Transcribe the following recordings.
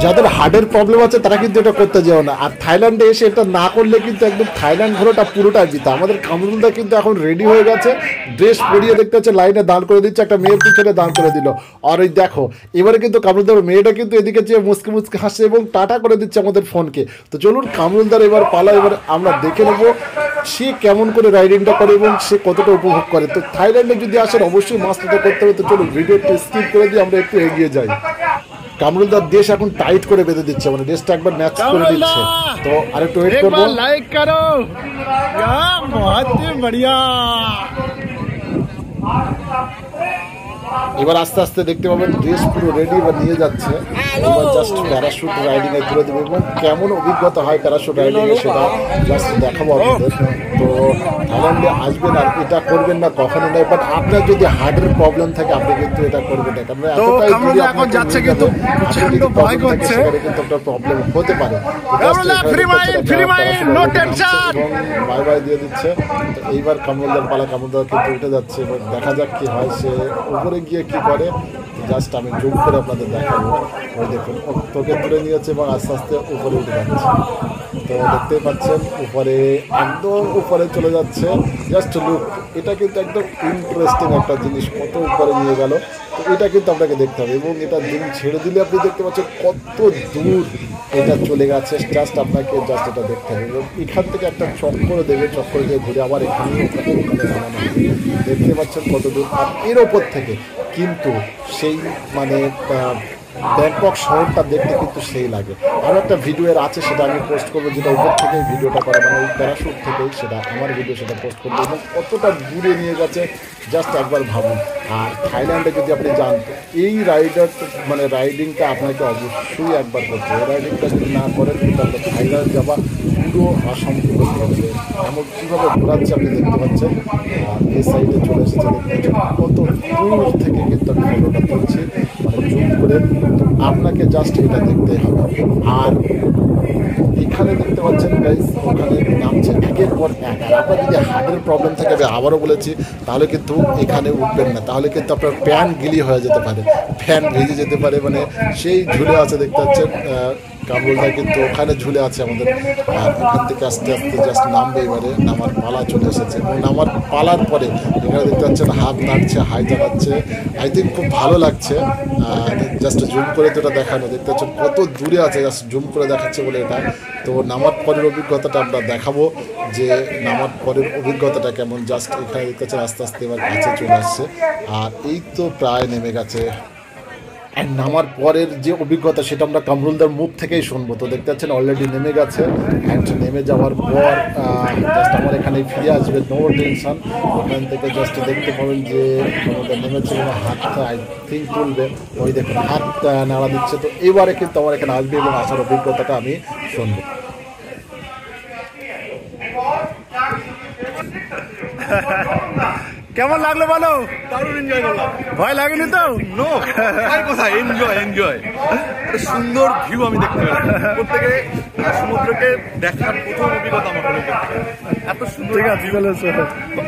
যাদের হার্টের প্রবলেম আছে তারা কিন্তু এটা করতে যেও না। আর থাইল্যান্ডে এসে এটা না করলে কিন্তু একদম থাইল্যান্ড ঘোরাটা পুরোটাই বৃথা। আমাদের কামরুলদা কিন্তু এখন রেডি হয়ে গেছে, ড্রেস পরিয়ে দেখতে হচ্ছে লাইনে দাঁড় করে দিচ্ছে, একটা মেয়ের পিছনে দাঁড় করে দিল। আর ওই দেখো এবারে কিন্তু কামরুলদার মেয়েটা কিন্তু এদিকে চেয়ে মুসকে মুসকে হাসছে এবং টাটা করে দিচ্ছে আমাদের ফোনকে। তো চলুন কামরুলদার এবার পালা, এবার আমরা দেখে নেবো সে কেমন করে রাইডিংটা করে এবং সে কতটা উপভোগ করে। তো থাইল্যান্ডে যদি আসেন অবশ্যই মাস্টারটা করতে হবে। তো চলুন ভিডিওটা স্কিপ করে দিয়ে আমরা একটু এগিয়ে যাই। কামরুলদার দেশ এখন টাইট করে বেঁধে দিচ্ছে, মানে ড্রেসটা একবার ম্যাচ করে দিচ্ছে। তো আরেকটু ওয়েট করবো। লাইক করো, বহুত বড়িয়া। এবার আস্তে আস্তে দেখতে পাবেন ড্রেস পুরো রেডি, এবার নিয়ে যাচ্ছে। এবার জাস্ট প্যারাশুট রাইডিং এ তুলে দেবে এবং কেমন অভিজ্ঞতা হয় প্যারাশুট রাইডিং এ সেটা জাস্ট দেখাবো আপনাদের। তো থাইল্যান্ডে আসবেন আর এটা করবেন না কখনো নয়, বাট আপনার যদি হার্টের প্রবলেম থাকে আপনি কিন্তু এটা করবেন না, কারণ এতটাই দূরে এখন যাচ্ছে কিন্তু প্রচন্ড ভয় করছে, কিন্তু একটা প্রবলেম হতে পারে। বাই বাই দিয়ে দিচ্ছে। তো এইবার কামরুলদার পালা, কামরুলদার কিন্তু উঠে যাচ্ছে। এবার দেখা যাক কি হয়, সে উপরে গিয়ে কি করে। জাস্ট আমি জুম করে আপনাদের দেখাবো। ওই দেখুন তোকে তুলে নিয়েছে এবং আস্তে আস্তে উপরে উঠে যাচ্ছে। তো দেখতেই পাচ্ছেন উপরে, একদম উপরে চলে যাচ্ছে। জাস্ট লুক, এটা কিন্তু একদম ইন্টারেস্টিং একটা জিনিস, কত উপরে নিয়ে গেল। তো এটা কিন্তু আপনাকে দেখতে হবে এবং এটা জুম ছেড়ে দিলে আপনি দেখতে পাচ্ছেন কত দূর এটা চলে গেছে। জাস্ট আপনাকে জাস্ট এটা দেখতে হবে এবং এখান থেকে একটা চক্কর দেবে, চক্কর দিয়ে ঘুরে আবার এখানে বানানো হবে। দেখতে পাচ্ছেন কত দূর। আর এর ওপর থেকে কিন্তু সেই মানে ব্যাংকক শহরটা দেখতে কিন্তু সেই লাগে। আরও একটা ভিডিও এর আছে, সেটা আমি পোস্ট করবো, যেটা উপর থেকে ভিডিওটা করা, মানে ওই প্যারাশুট থেকেই সেটা আমার ভিডিও, সেটা পোস্ট করবো। এবং কতটা দূরে নিয়ে গেছে জাস্ট একবার ভাবুন। আর থাইল্যান্ডে যদি আপনি যান তো এই মানে রাইডিংটা আপনাকে অবশ্যই একবার করতে হবে। রাইডিংটা যদি না করেন কিন্তু আপনার থাইল্যান্ড যাওয়া পুরো অসম্ভব হচ্ছে। এমন কীভাবে ঘোরাচ্ছে আপনি দেখতে পাচ্ছেন। আর এই সাইডে চলে এসেছে, দেখতে পাচ্ছেন কত দূর থেকে কিন্তু আমি ফটোটা তুলছি, মানে জুম করে। তো আপনাকে জাস্ট এটা দেখতে হবে। আর এখানে দেখতে পাচ্ছেন গাইস, ওখানে নামছে একের পর এক। আর আপনার যদি হার্টের প্রবলেম থাকে, আমি আবারও বলেছি, তাহলে কিন্তু এখানে উঠবেন না, তাহলে কিন্তু আপনার প্যান গিলি হয়ে যেতে পারে, ফ্যান ভিজে যেতে পারে। মানে সেই ঝুলে আছে দেখতে পাচ্ছেন কামরুলদা কিন্তু ওখানে ঝুলে আছে আমাদের। আর ওখান থেকে আস্তে আস্তে জাস্ট নামবে, এবারে নামার পালা চলে এসেছে। এবং নামার পালার পরে এখানে দেখতে পাচ্ছেন হাত নাড়ছে, হাই জানাচ্ছে। আই থিঙ্ক খুব ভালো লাগছে। জাস্ট জুম করে তো এটা দেখানো, দেখতে পাচ্ছেন কত দূরে আছে, জাস্ট জুম করে দেখাচ্ছে বলে এটা। তো নামার পরের অভিজ্ঞতাটা আমরা দেখাবো যে নামার পরের অভিজ্ঞতাটা কেমন। জাস্ট এখানে দেখতে পাচ্ছেন আস্তে আস্তে এবার কাছে চলে আসছে। আর এই তো প্রায় নেমে গেছে। আর নামার পরের যে অভিজ্ঞতা সেটা আমরা কামরুলদার মুখ থেকেই শুনবো। তো দেখতে পাচ্ছেন অলরেডি নেমে গেছে। অ্যান্ড নেমে যাওয়ার পর জাস্ট আমার এখানে ফিরে আসবে, নো টেনশন। ওখান থেকে জাস্ট দেখতে পাবেন যে আমাদের নেমেছে এবং হাতটা আই থিঙ্ক তুলবে। ওই দেখুন হাত নাড়া দিচ্ছে। তো এবারে কিন্তু আমার এখানে আসবে এবং আসার অভিজ্ঞতাটা আমি শুনবো। কেমন লাগলো বলো? দারুণ এনজয় করলাম। ভয় লাগেনি তো? নো, কোথায় এনজয় এনজয়। সুন্দর ভিউ আমি দেখতে পেলাম প্রত্যেকে, সমুদ্রকে দেখার প্রথম অভিজ্ঞতা আমার হলো। এত সুন্দর, ঠিক আছে,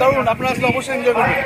দারুণ। আপনারা আসলে অবশ্যই এনজয় করবেন।